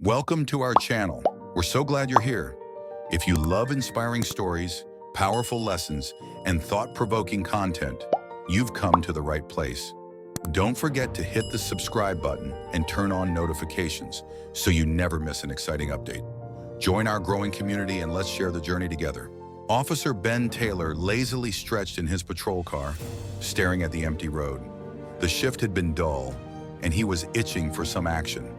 Welcome to our channel. We're so glad you're here. If you love inspiring stories, powerful lessons, and thought-provoking content, you've come to the right place. Don't forget to hit the subscribe button and turn on notifications so you never miss an exciting update. Join our growing community and let's share the journey together. Officer Ben Taylor lazily stretched in his patrol car, staring at the empty road. The shift had been dull, and he was itching for some action.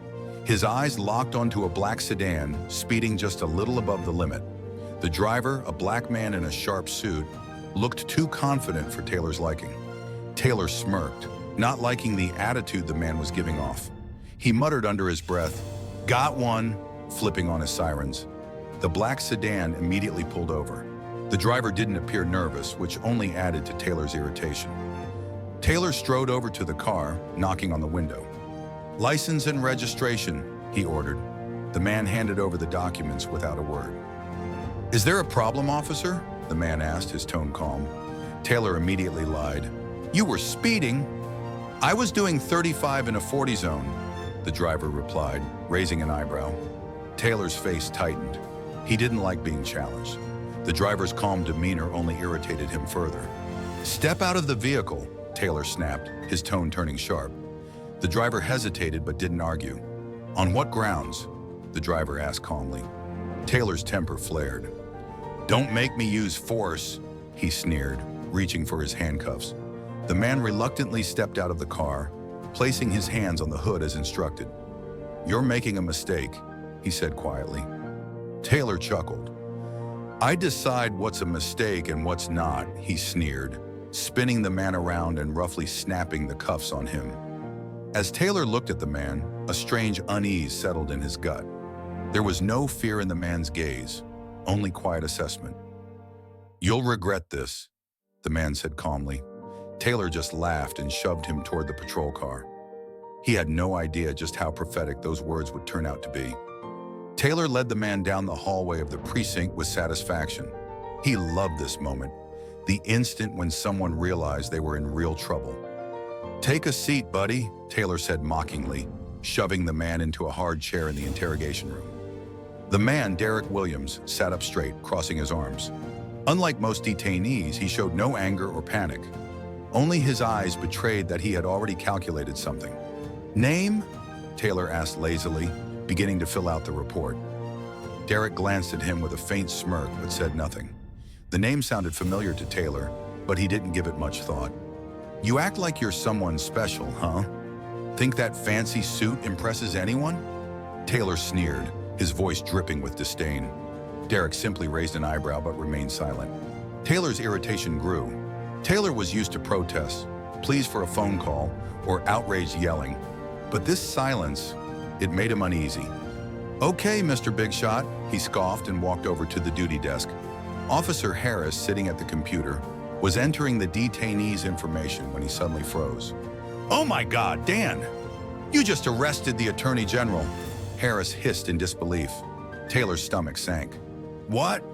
His eyes locked onto a black sedan, speeding just a little above the limit. The driver, a black man in a sharp suit, looked too confident for Taylor's liking. Taylor smirked, not liking the attitude the man was giving off. He muttered under his breath, "Got one," flipping on his sirens. The black sedan immediately pulled over. The driver didn't appear nervous, which only added to Taylor's irritation. Taylor strode over to the car, knocking on the window. "License and registration," he ordered. The man handed over the documents without a word. "Is there a problem, officer?" the man asked, his tone calm. Taylor immediately lied. "You were speeding." "I was doing 35 in a 40 zone," the driver replied, raising an eyebrow. Taylor's face tightened. He didn't like being challenged. The driver's calm demeanor only irritated him further. "Step out of the vehicle," Taylor snapped, his tone turning sharp. The driver hesitated but didn't argue. "On what grounds?" the driver asked calmly. Taylor's temper flared. "Don't make me use force," he sneered, reaching for his handcuffs. The man reluctantly stepped out of the car, placing his hands on the hood as instructed. "You're making a mistake," he said quietly. Taylor chuckled. "I decide what's a mistake and what's not," he sneered, spinning the man around and roughly snapping the cuffs on him. As Taylor looked at the man, a strange unease settled in his gut. There was no fear in the man's gaze, only quiet assessment. "You'll regret this," the man said calmly. Taylor just laughed and shoved him toward the patrol car. He had no idea just how prophetic those words would turn out to be. Taylor led the man down the hallway of the precinct with satisfaction. He loved this moment, the instant when someone realized they were in real trouble. "Take a seat, buddy," Taylor said mockingly, shoving the man into a hard chair in the interrogation room. The man, Derek Williams, sat up straight, crossing his arms. Unlike most detainees, he showed no anger or panic. Only his eyes betrayed that he had already calculated something. "Name?" Taylor asked lazily, beginning to fill out the report. Derek glanced at him with a faint smirk but said nothing. The name sounded familiar to Taylor, but he didn't give it much thought. "You act like you're someone special, huh? Think that fancy suit impresses anyone?" Taylor sneered, his voice dripping with disdain. Derek simply raised an eyebrow but remained silent. Taylor's irritation grew. Taylor was used to protests, pleas for a phone call, or outraged yelling. But this silence, it made him uneasy. "Okay, Mr. Big Shot," he scoffed and walked over to the duty desk. Officer Harris, sitting at the computer, was entering the detainee's information when he suddenly froze. "Oh my God, Dan! You just arrested the Attorney General!" Harris hissed in disbelief. Taylor's stomach sank. "What?"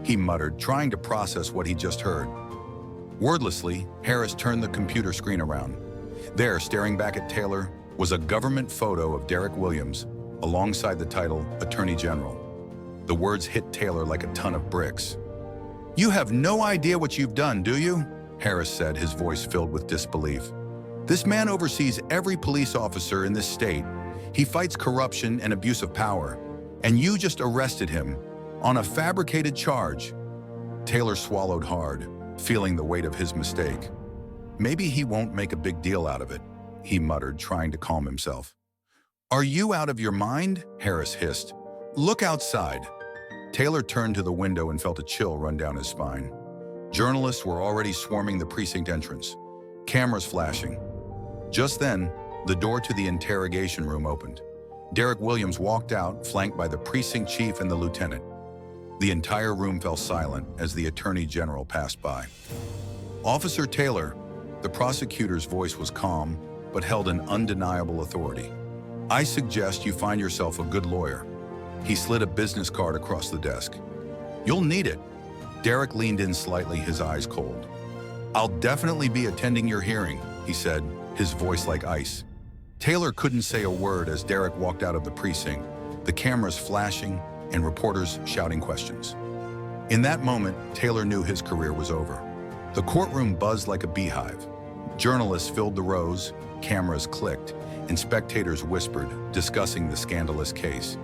he muttered, trying to process what he just heard. Wordlessly, Harris turned the computer screen around. There, staring back at Taylor, was a government photo of Derek Williams, alongside the title, Attorney General. The words hit Taylor like a ton of bricks. "You have no idea what you've done, do you?" Harris said, his voice filled with disbelief. "This man oversees every police officer in this state. He fights corruption and abuse of power. And you just arrested him on a fabricated charge." Taylor swallowed hard, feeling the weight of his mistake. "Maybe he won't make a big deal out of it," he muttered, trying to calm himself. "Are you out of your mind?" Harris hissed. "Look outside." Taylor turned to the window and felt a chill run down his spine. Journalists were already swarming the precinct entrance, cameras flashing. Just then, the door to the interrogation room opened. Derek Williams walked out, flanked by the precinct chief and the lieutenant. The entire room fell silent as the Attorney General passed by. "Officer Taylor," the prosecutor's voice was calm, but held an undeniable authority. "I suggest you find yourself a good lawyer." He slid a business card across the desk. "You'll need it." Derek leaned in slightly, his eyes cold. "I'll definitely be attending your hearing," he said, his voice like ice. Taylor couldn't say a word as Derek walked out of the precinct, the cameras flashing and reporters shouting questions. In that moment, Taylor knew his career was over. The courtroom buzzed like a beehive. Journalists filled the rows, cameras clicked, and spectators whispered, discussing the scandalous case.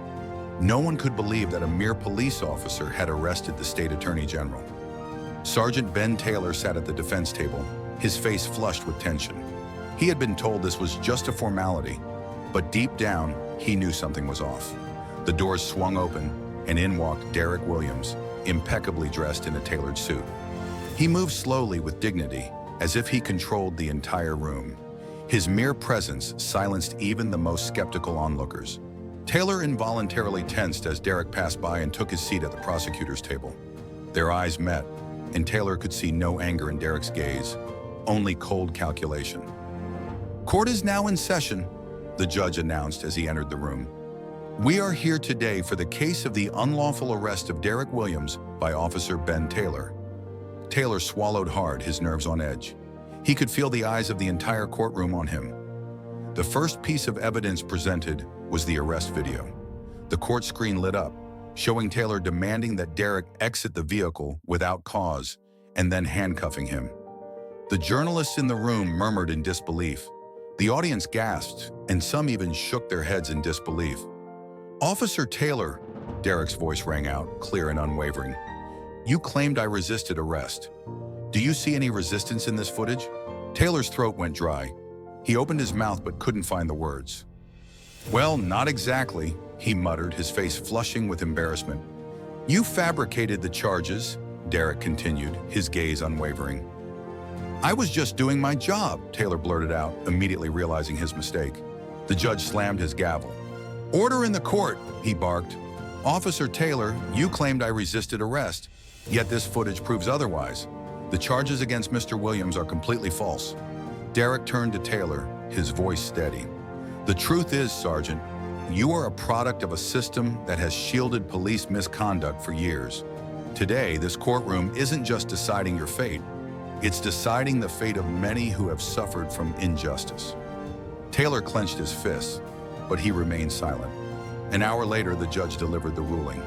No one could believe that a mere police officer had arrested the state attorney general. Sergeant Ben Taylor sat at the defense table, his face flushed with tension. He had been told this was just a formality, but deep down, he knew something was off. The doors swung open, and in walked Derek Williams, impeccably dressed in a tailored suit. He moved slowly with dignity, as if he controlled the entire room. His mere presence silenced even the most skeptical onlookers. Taylor involuntarily tensed as Derek passed by and took his seat at the prosecutor's table. Their eyes met, and Taylor could see no anger in Derek's gaze, only cold calculation. "Court is now in session," the judge announced as he entered the room. "We are here today for the case of the unlawful arrest of Derek Williams by Officer Ben Taylor." Taylor swallowed hard, his nerves on edge. He could feel the eyes of the entire courtroom on him. The first piece of evidence presented was the arrest video. The court screen lit up, showing Taylor demanding that Derek exit the vehicle without cause and then handcuffing him. The journalists in the room murmured in disbelief. The audience gasped, and some even shook their heads in disbelief. "Officer Taylor," Derek's voice rang out, clear and unwavering. "You claimed I resisted arrest. Do you see any resistance in this footage?" Taylor's throat went dry. He opened his mouth but couldn't find the words. "Well, not exactly," he muttered, his face flushing with embarrassment. "You fabricated the charges," Derek continued, his gaze unwavering. "I was just doing my job," Taylor blurted out, immediately realizing his mistake. The judge slammed his gavel. "Order in the court," he barked. "Officer Taylor, you claimed I resisted arrest, yet this footage proves otherwise. The charges against Mr. Williams are completely false." Derek turned to Taylor, his voice steady. "The truth is, Sergeant, you are a product of a system that has shielded police misconduct for years. Today, this courtroom isn't just deciding your fate, it's deciding the fate of many who have suffered from injustice." Taylor clenched his fists, but he remained silent. An hour later, the judge delivered the ruling.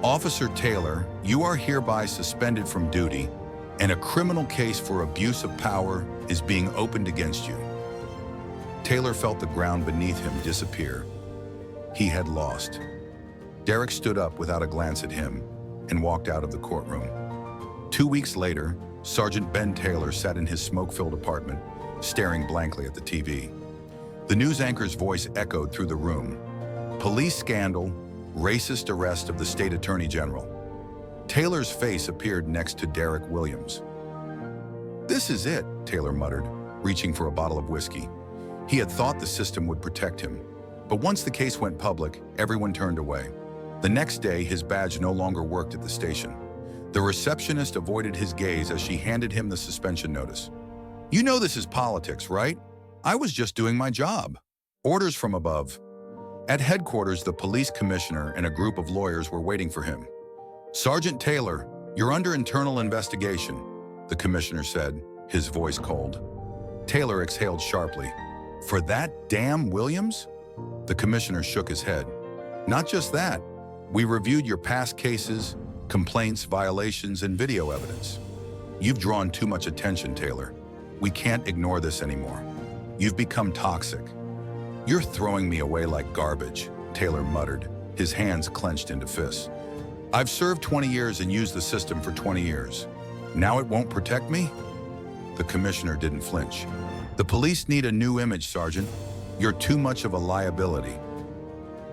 "Officer Taylor, you are hereby suspended from duty, and a criminal case for abuse of power is being opened against you." Taylor felt the ground beneath him disappear. He had lost. Derek stood up without a glance at him and walked out of the courtroom. 2 weeks later, Sergeant Ben Taylor sat in his smoke-filled apartment, staring blankly at the TV. The news anchor's voice echoed through the room. "Police scandal, racist arrest of the state attorney general." Taylor's face appeared next to Derek Williams. "This is it," Taylor muttered, reaching for a bottle of whiskey. He had thought the system would protect him, but once the case went public, everyone turned away. The next day, his badge no longer worked at the station. The receptionist avoided his gaze as she handed him the suspension notice. "You know this is politics, right? I was just doing my job." Orders from above. At headquarters, the police commissioner and a group of lawyers were waiting for him. "Sergeant Taylor, you're under internal investigation," the commissioner said, his voice cold. Taylor exhaled sharply. "For that damn Williams?" The commissioner shook his head. "Not just that. We reviewed your past cases, complaints, violations, and video evidence. You've drawn too much attention, Taylor. We can't ignore this anymore. You've become toxic." "You're throwing me away like garbage," Taylor muttered, his hands clenched into fists. "I've served 20 years and used the system for 20 years. Now it won't protect me?" The commissioner didn't flinch. "The police need a new image, Sergeant. You're too much of a liability."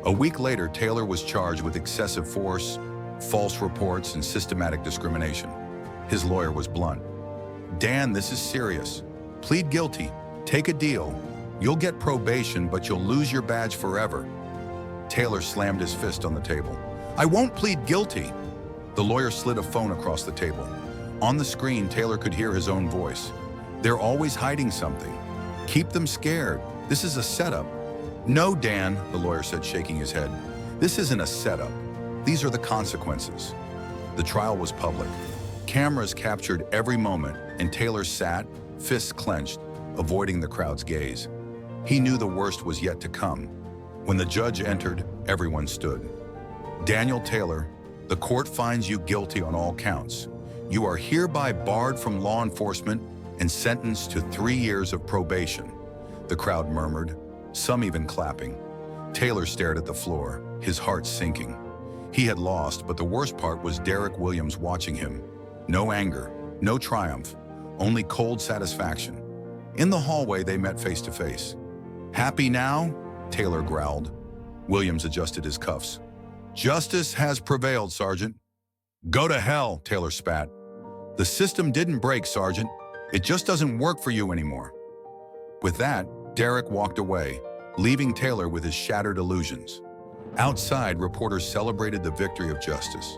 A week later, Taylor was charged with excessive force, false reports, and systematic discrimination. His lawyer was blunt. "Dan, this is serious. Plead guilty. Take a deal. You'll get probation, but you'll lose your badge forever." Taylor slammed his fist on the table. "I won't plead guilty." The lawyer slid a phone across the table. On the screen, Taylor could hear his own voice. "They're always hiding something. Keep them scared. This is a setup." "No, Dan," the lawyer said, shaking his head. "This isn't a setup. These are the consequences." The trial was public. Cameras captured every moment, and Taylor sat, fists clenched, avoiding the crowd's gaze. He knew the worst was yet to come. When the judge entered, everyone stood. Daniel Taylor, the court finds you guilty on all counts. You are hereby barred from law enforcement and sentenced to 3 years of probation. The crowd murmured, some even clapping. Taylor stared at the floor, his heart sinking. He had lost, but the worst part was Derek Williams watching him. No anger, no triumph, only cold satisfaction. In the hallway, they met face to face. Happy now? Taylor growled. Williams adjusted his cuffs. Justice has prevailed, Sergeant. Go to hell, Taylor spat. The system didn't break, Sergeant. It just doesn't work for you anymore. With that, Derek walked away, leaving Taylor with his shattered illusions. Outside, reporters celebrated the victory of justice.